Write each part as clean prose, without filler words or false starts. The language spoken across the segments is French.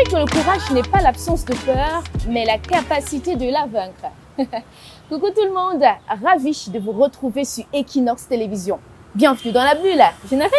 que le courage n'est pas l'absence de peur, mais la capacité de la vaincre. Coucou tout le monde, ravi de vous retrouver sur Equinox Télévision. Bienvenue dans la bulle, générique.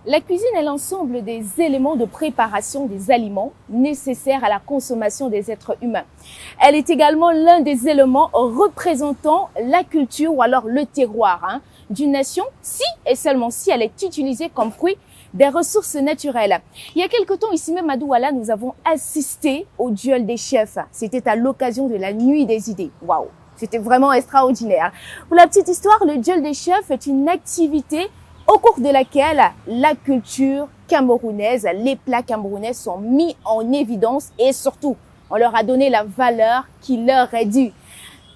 La cuisine est l'ensemble des éléments de préparation des aliments nécessaires à la consommation des êtres humains. Elle est également l'un des éléments représentant la culture ou alors le terroir d'une nation, si et seulement si elle est utilisée comme fruit des ressources naturelles. Il y a quelque temps, ici même à Douala, nous avons assisté au duel des chefs. C'était à l'occasion de la nuit des idées. Waouh, c'était vraiment extraordinaire. Pour la petite histoire, le duel des chefs est une activité au cours de laquelle la culture camerounaise, les plats camerounais sont mis en évidence et surtout, on leur a donné la valeur qui leur est due.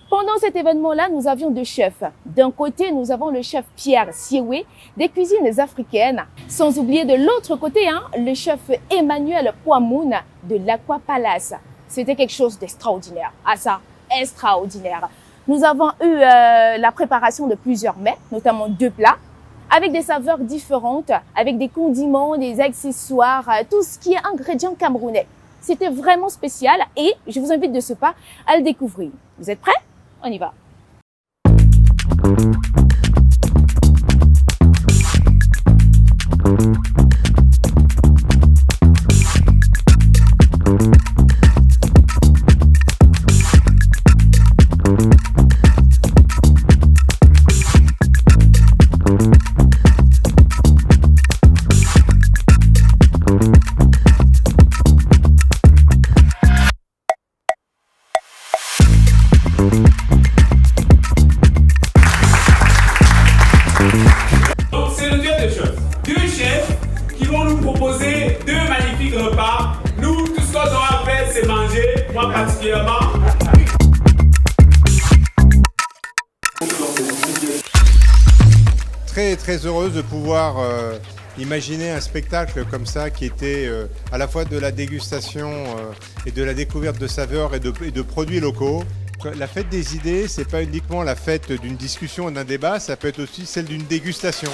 Pendant cet événement-là, nous avions deux chefs. D'un côté, nous avons le chef Pierre Siewé, des cuisines africaines. Sans oublier de l'autre côté, le chef Emmanuel Poamoun de l'Aqua Palace. C'était quelque chose d'extraordinaire. Ah ça, extraordinaire. Nous avons eu la préparation de plusieurs mets, notamment deux plats, avec des saveurs différentes, avec des condiments, des accessoires, tout ce qui est ingrédients camerounais. C'était vraiment spécial et je vous invite de ce pas à le découvrir. Vous êtes prêts? On y va. Donc c'est le duel des chefs. Deux chefs qui vont nous proposer deux magnifiques repas. Nous, tout ce qu'on aura à faire, c'est manger. Moi particulièrement. Très heureuse de pouvoir imaginer un spectacle comme ça qui était à la fois de la dégustation et de la découverte de saveurs et de produits locaux. La fête des idées, c'est pas uniquement la fête d'une discussion et d'un débat, ça peut être aussi celle d'une dégustation.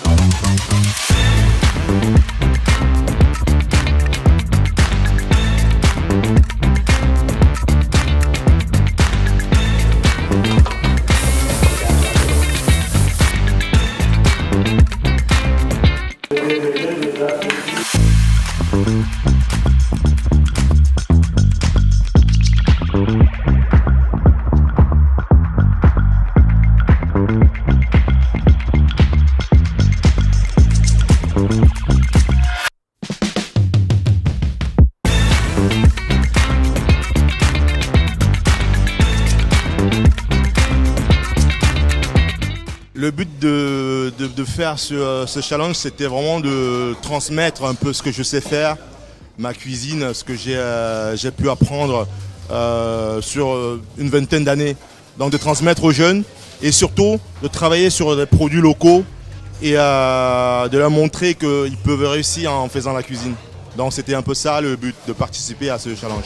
Le but de faire ce challenge, c'était vraiment de transmettre un peu ce que je sais faire, ma cuisine, ce que j'ai pu apprendre sur une vingtaine d'années. Donc de transmettre aux jeunes et surtout de travailler sur des produits locaux et de leur montrer qu'ils peuvent réussir en faisant la cuisine. Donc c'était un peu ça le but, de participer à ce challenge.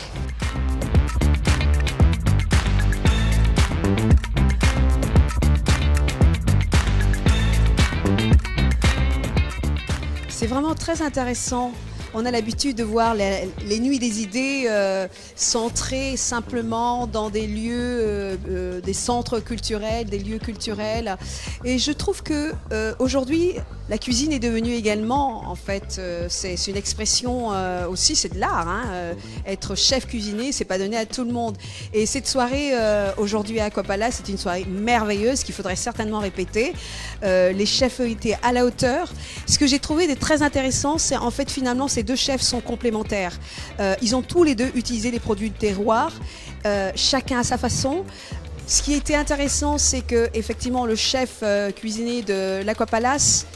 C'est vraiment très intéressant. On a l'habitude de voir les nuits des idées centrées simplement dans des lieux, des centres culturels, des lieux culturels. Et je trouve que aujourd'hui, la cuisine est devenue également, en fait, c'est une expression aussi, c'est de l'art. Être chef cuisinier, c'est pas donné à tout le monde. Et cette soirée aujourd'hui à Aqua Palace, c'est une soirée merveilleuse qu'il faudrait certainement répéter. Les chefs ont été à la hauteur. Ce que j'ai trouvé de très intéressant, c'est en fait finalement ces deux chefs sont complémentaires. Ils ont tous les deux utilisé les produits de terroir, chacun à sa façon. Ce qui était intéressant, c'est que effectivement le chef cuisinier de l'Aqua Palace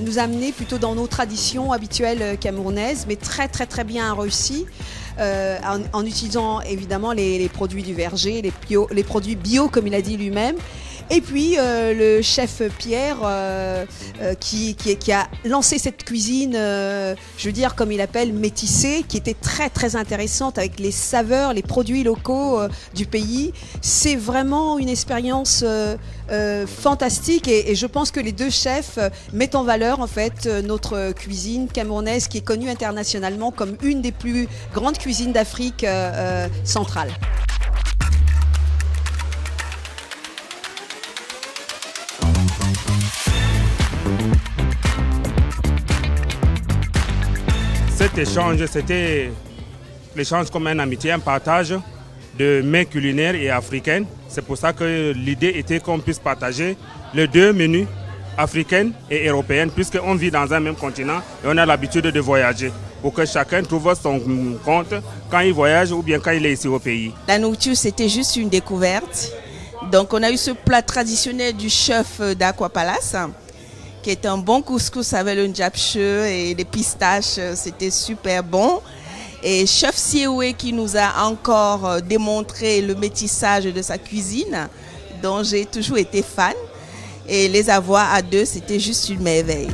nous amener plutôt dans nos traditions habituelles camerounaises, mais très très très bien réussi. En utilisant évidemment les produits du verger, les produits bio comme il a dit lui-même. Et puis le chef Pierre qui a lancé cette cuisine, je veux dire comme il appelle métissée, qui était très très intéressante avec les saveurs, les produits locaux du pays. C'est vraiment une expérience fantastique et je pense que les deux chefs mettent en valeur en fait notre cuisine camerounaise qui est connue internationalement comme une des plus grandes cuisines d'Afrique centrale. Cet échange, c'était l'échange comme un amitié, un partage de mets culinaires et africaines. C'est pour ça que l'idée était qu'on puisse partager les deux menus africains et européens, puisqu'on vit dans un même continent et on a l'habitude de voyager, pour que chacun trouve son compte quand il voyage ou bien quand il est ici au pays. La nourriture, c'était juste une découverte. Donc on a eu ce plat traditionnel du chef d'Aqua Palace, qui est un bon couscous avec le njapche et des pistaches, c'était super bon. Et chef Sioué qui nous a encore démontré le métissage de sa cuisine, dont j'ai toujours été fan. Et les avoir à deux, c'était juste une merveille.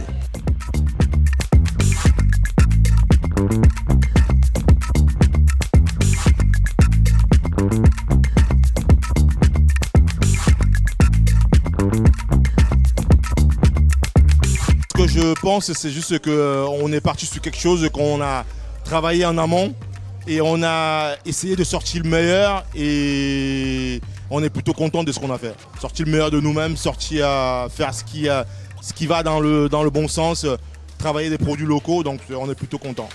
Ce que je pense, c'est juste qu'on est parti sur quelque chose qu'on a travaillé en amont et on a essayé de sortir le meilleur et on est plutôt content de ce qu'on a fait. Sortir le meilleur de nous-mêmes, sortir à faire ce qui va dans le bon sens, travailler des produits locaux, donc on est plutôt content.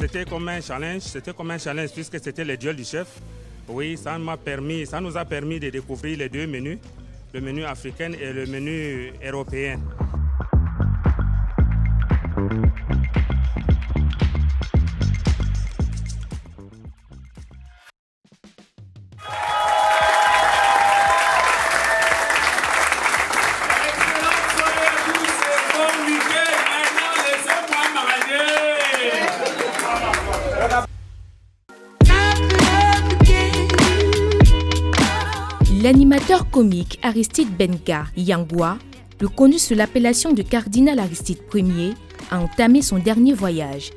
C'était comme un challenge puisque c'était le duel du chef. Oui, ça nous a permis de découvrir les deux menus, le menu africain et le menu européen. L'animateur comique Aristide Benga Yangwa, plus connu sous l'appellation de Cardinal Aristide Ier, a entamé son dernier voyage.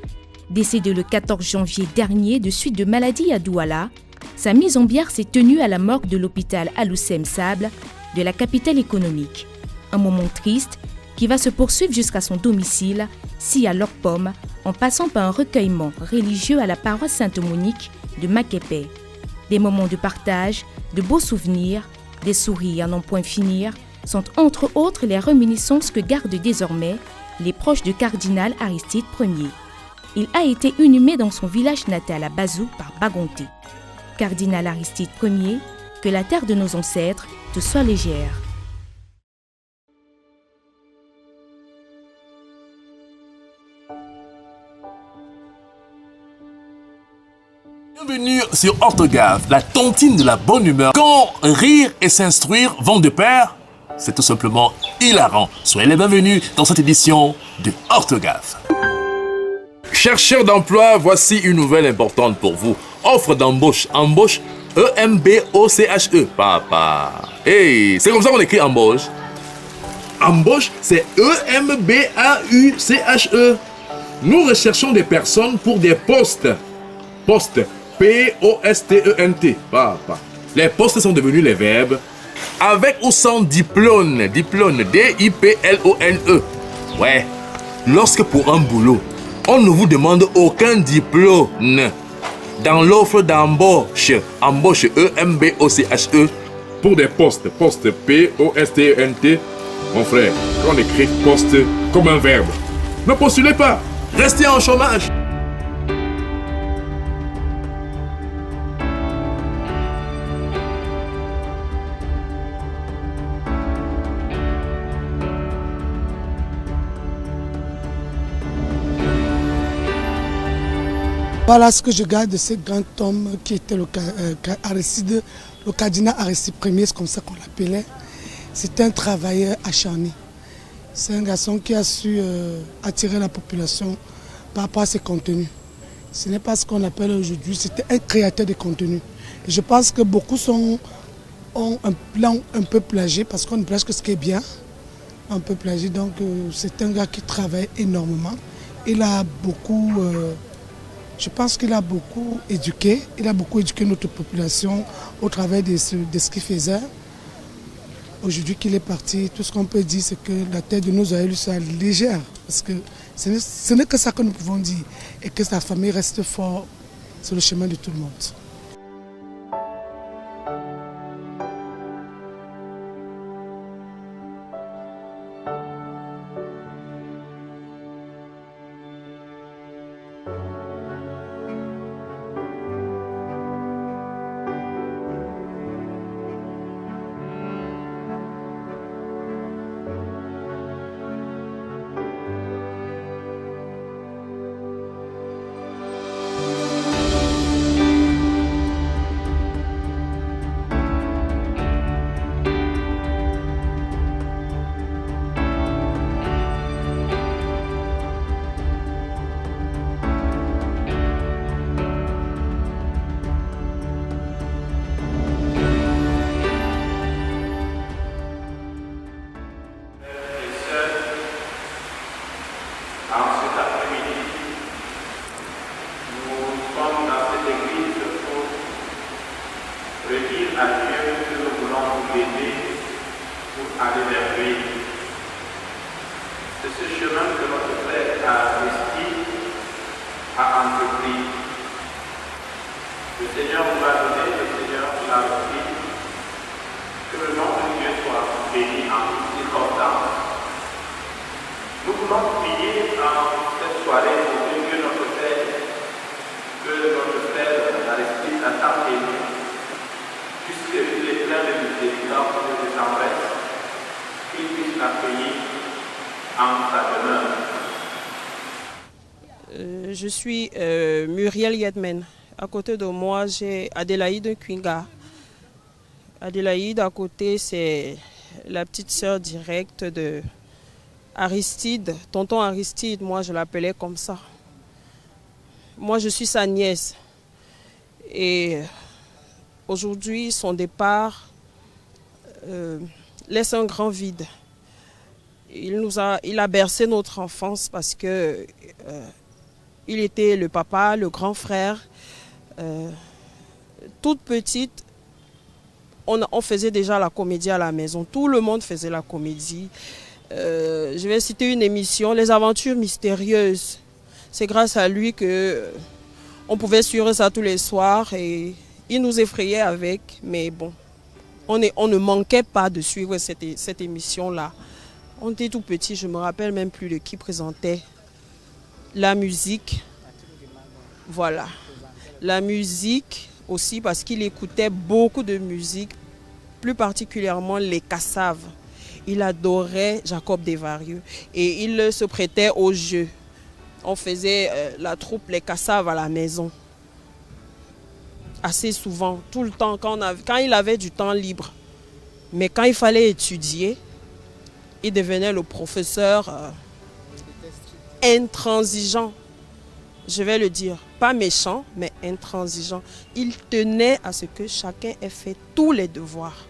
Décédé le 14 janvier dernier de suite de maladie à Douala, sa mise en bière s'est tenue à la morgue de l'hôpital Aloussem Sable de la capitale économique. Un moment triste qui va se poursuivre jusqu'à son domicile, si à Locpom, en passant par un recueillement religieux à la paroisse Sainte-Monique de Maképé. Des moments de partage, de beaux souvenirs, des sourires à n'en point finir, sont entre autres les réminiscences que gardent désormais les proches de Cardinal Aristide Ier. Il a été inhumé dans son village natal à Bazou par Bagonté. Cardinal Aristide Ier, que la terre de nos ancêtres te soit légère. Bienvenue sur Orthogaffe, la tontine de la bonne humeur. Quand rire et s'instruire vont de pair, c'est tout simplement hilarant. Soyez les bienvenus dans cette édition de Orthogaffe. Chercheurs d'emploi, voici une nouvelle importante pour vous. Offre d'embauche. Embauche E-M-B-O-C-H-E. Papa. Hey, c'est comme ça qu'on écrit embauche. Embauche, c'est E-M-B-A-U-C-H-E. Nous recherchons des personnes pour des postes. Postes. P-O-S-T-E-N-T. Papa. Les postes sont devenus les verbes. Avec ou sans diplôme. Diplôme. D-I-P-L-O-N-E. Ouais. Lorsque pour un boulot, on ne vous demande aucun diplôme. Dans l'offre d'embauche, embauche E-M-B-O-C-H-E, pour des postes, poste P-O-S-T-E-N-T, mon frère, on écrit poste comme un verbe. Ne postulez pas, restez en chômage. Voilà ce que je garde de ce grand homme qui était Aristide, le cardinal Aristide Ier, c'est comme ça qu'on l'appelait. C'était un travailleur acharné. C'est un garçon qui a su attirer la population par rapport à ses contenus. Ce n'est pas ce qu'on appelle aujourd'hui, c'était un créateur de contenu. Et je pense que beaucoup ont un plan un peu plagié parce qu'on ne plage que ce qui est bien. Un peu plagié, donc c'est un gars qui travaille énormément. Il a beaucoup, je pense qu'il a beaucoup éduqué. Il a beaucoup éduqué notre population au travers de ce qu'il faisait. Aujourd'hui qu'il est parti, tout ce qu'on peut dire, c'est que la tête de nos aïeux soit légère. Parce que ce n'est que ça que nous pouvons dire. Et que sa famille reste fort sur le chemin de tout le monde. Je suis Muriel Yedmen. À côté de moi, j'ai Adélaïde Kwinga. Adélaïde, à côté, c'est la petite sœur directe de Aristide. Tonton Aristide, moi, je l'appelais comme ça. Moi, je suis sa nièce. Et aujourd'hui, son départ laisse un grand vide. Il a bercé notre enfance parce que il était le papa, le grand frère. Toute petite, on faisait déjà la comédie à la maison. Tout le monde faisait la comédie. Je vais citer une émission, Les Aventures Mystérieuses. C'est grâce à lui qu'on pouvait suivre ça tous les soirs et il nous effrayait avec. Mais bon, on ne manquait pas de suivre cette émission-là. On était tout petit, je ne me rappelle même plus de qui présentait. La musique, voilà. La musique aussi parce qu'il écoutait beaucoup de musique, plus particulièrement les Cassaves. Il adorait Jacob Desvarieux et il se prêtait au jeu. On faisait la troupe Les Cassaves à la maison. Assez souvent, tout le temps, quand il avait du temps libre. Mais quand il fallait étudier, il devenait le professeur intransigeant. Je vais le dire, pas méchant, mais intransigeant. Il tenait à ce que chacun ait fait tous les devoirs.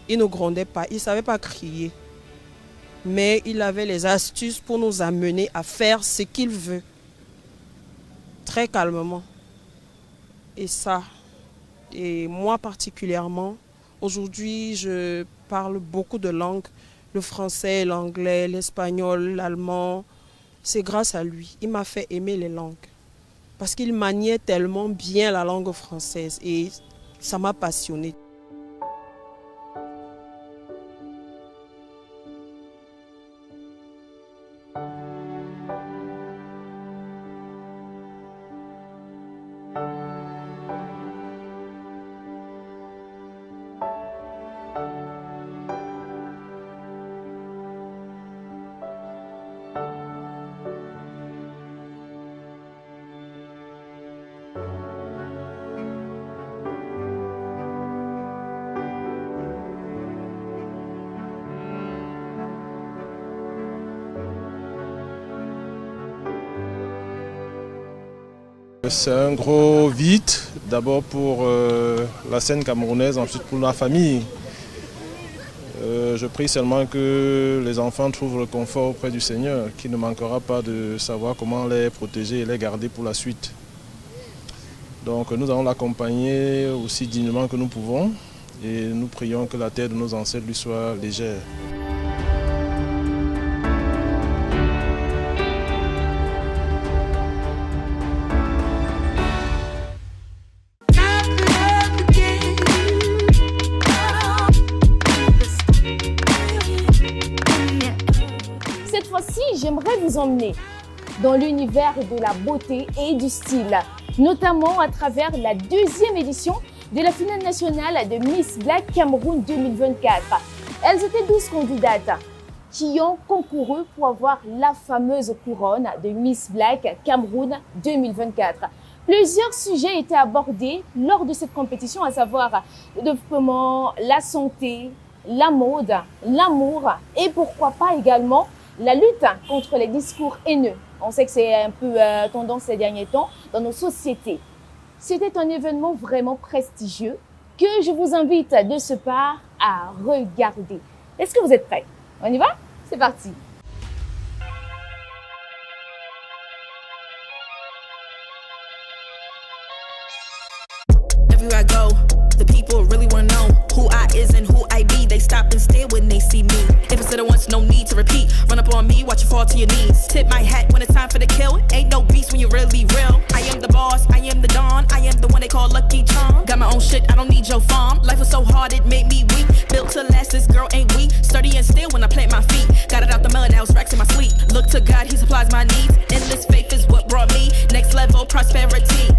Il ne grondait pas, il ne savait pas crier. Mais il avait les astuces pour nous amener à faire ce qu'il veut. Très calmement. Et ça, et moi particulièrement, aujourd'hui je parle beaucoup de langues. Le français, l'anglais, l'espagnol, l'allemand. C'est grâce à lui. Il m'a fait aimer les langues. Parce qu'il maniait tellement bien la langue française et ça m'a passionnée. C'est un gros vide, d'abord pour la scène camerounaise, ensuite pour la famille. Je prie seulement que les enfants trouvent le confort auprès du Seigneur, qui ne manquera pas de savoir comment les protéger et les garder pour la suite. Donc nous allons l'accompagner aussi dignement que nous pouvons et nous prions que la terre de nos ancêtres lui soit légère. Cette fois-ci, j'aimerais vous emmener dans l'univers de la beauté et du style, notamment à travers la 2e édition de la finale nationale de Miss Black Cameroun 2024. Elles étaient 12 candidates qui ont concouru pour avoir la fameuse couronne de Miss Black Cameroun 2024. Plusieurs sujets étaient abordés lors de cette compétition, à savoir le développement, la santé, la mode, l'amour et pourquoi pas également la lutte contre les discours haineux. On sait que c'est un peu tendance ces derniers temps dans nos sociétés. C'était un événement vraiment prestigieux que je vous invite de ce pas à regarder. Est-ce que vous êtes prêts? On y va? C'est parti! Everywhere I go, the people really wanna know who I is and who I be. They stop and stare when they see me. If I said it once, no need to repeat. Run up on me, watch you fall to your knees. Tip my hat when it's time for the kill. Ain't no beast when you're really real. I am the boss, I am the dawn. I am the one they call Lucky Charm. Got my own shit, I don't need your farm. Life was so hard, it made me weak. Built to last, this girl ain't weak. Sturdy and still when I plant my feet. Got it out the mud, now it's racks in my sleep. Look to God, he supplies my needs. Endless faith is what brought me next level prosperity.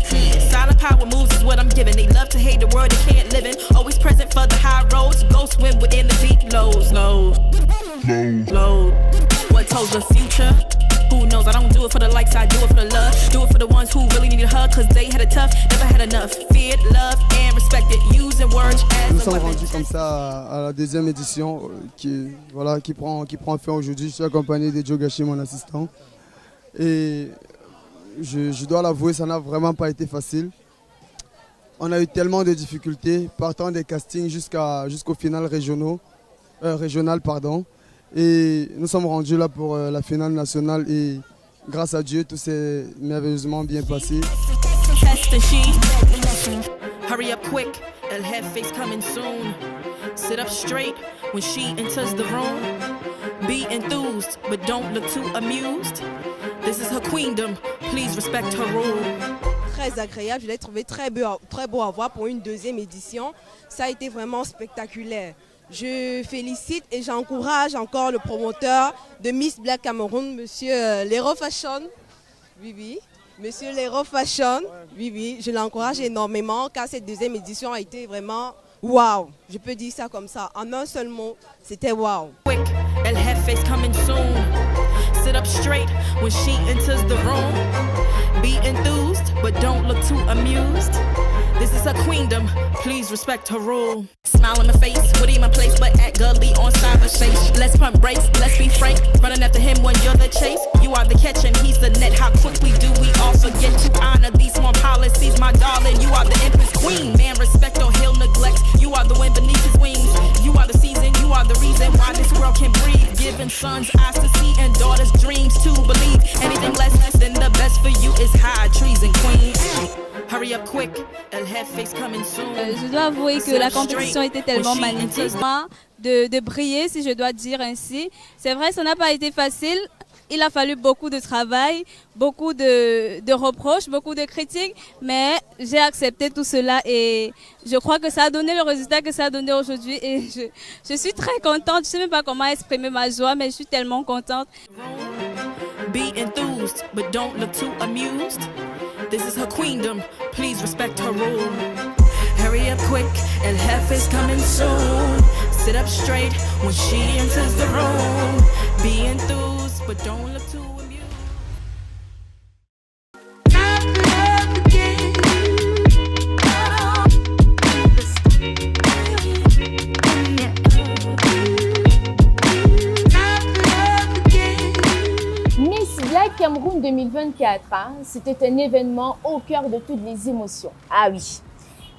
Silent power moves is what I'm giving. They love to hate the world they can't live in. Always present for the high roads. Go swim within the deep lows. Load. What told the future? Who knows? I don't do it for the likes, I do it for the love. Do it for the ones who really needed a hug, cause they had it tough, never had enough. Feared, loved, and respected. Using words as Nous a sommes weapon. rendus comme ça à la 2e édition qui prend fin aujourd'hui. Je suis accompagné de Joe Gashi, mon assistant. Et je dois l'avouer, ça n'a vraiment pas été facile. On a eu tellement de difficultés, partant des castings jusqu'au final régional. Et nous sommes rendus là pour la finale nationale et grâce à Dieu, tout s'est merveilleusement bien passé. Test and she. Hurry up quick, El Jefe's coming soon. Sit up straight when she enters the room. Be enthused, but don't look too amused. This is her queendom, please respect her rule. Très agréable, je l'ai trouvé très beau à voir pour une 2e édition. Ça a été vraiment spectaculaire. Je félicite et j'encourage encore le promoteur de Miss Black Cameroun, Monsieur Lero Fashion. Oui. Monsieur Lero Fashion. Oui. Je l'encourage énormément car cette 2e édition a été vraiment waouh. Je peux dire ça comme ça. En un seul mot, c'était waouh. Quick, El Jefe's coming soon. Sit up straight when she enters the room. Be enthused, but don't look too amused. This is her queendom, please respect her rule. Smile in my face, what in my place, but act gully on cyberspace. Let's pump brakes, let's be frank. Running after him when you're the chase. You are the catch and he's the net. How quickly do we all forget to honor these small policies, my darling? You are the empress queen. Man, respect or he'll neglect. You are the wind beneath his wings. You are the season, you are the reason why this world can breathe. Giving sons eyes to see and daughters dreams to believe. Anything less than the best for you is high treason, queen. Hurry up quick, El Jefe's coming soon. Je dois avouer que la compétition était tellement magnifique. De briller, si je dois dire ainsi. C'est vrai, ça n'a pas été facile. Il a fallu beaucoup de travail, beaucoup de reproches, beaucoup de critiques, mais j'ai accepté tout cela et je crois que ça a donné le résultat que ça a donné aujourd'hui et je suis très contente. Je ne sais même pas comment exprimer ma joie, mais je suis tellement contente. Be enthused, but don't look too amused. This is her queendom, please respect her rule. Hurry up quick, El Jefe's coming soon. Sit up straight when she enters the room. Be enthused, but don't look too amused. Miss Black Cameroun 2024 2024, c'était un événement au cœur de toutes les émotions. Ah oui.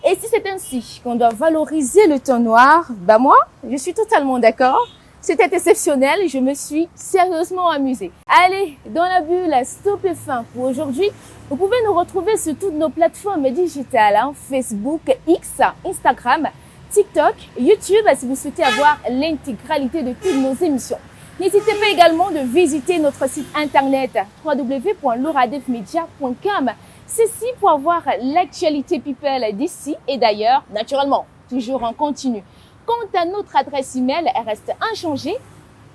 Et si c'est ainsi qu'on doit valoriser le temps noir, moi, je suis totalement d'accord. C'était exceptionnel et je me suis sérieusement amusée. Allez, dans la bulle, stop et fin pour aujourd'hui. Vous pouvez nous retrouver sur toutes nos plateformes digitales, Facebook, X, Instagram, TikTok, YouTube, si vous souhaitez avoir l'intégralité de toutes nos émissions. N'hésitez pas également de visiter notre site internet www.loradefmedia.com. Ceci pour avoir l'actualité people d'ici et d'ailleurs, naturellement, toujours en continu. Quant à notre adresse email, elle reste inchangée,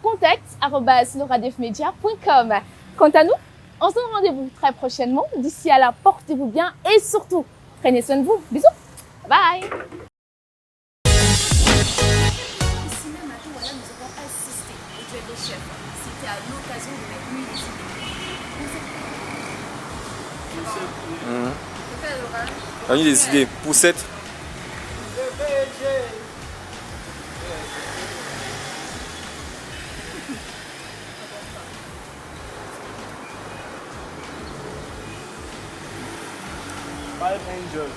contact@loradefmedia.com. Quant à nous, on se donne rendez-vous très prochainement. D'ici là, portez-vous bien et surtout, prenez soin de vous. Bisous, bye. C'était à l'occasion de la nuit des idées. La nuit des idées, poussette. Five Angel.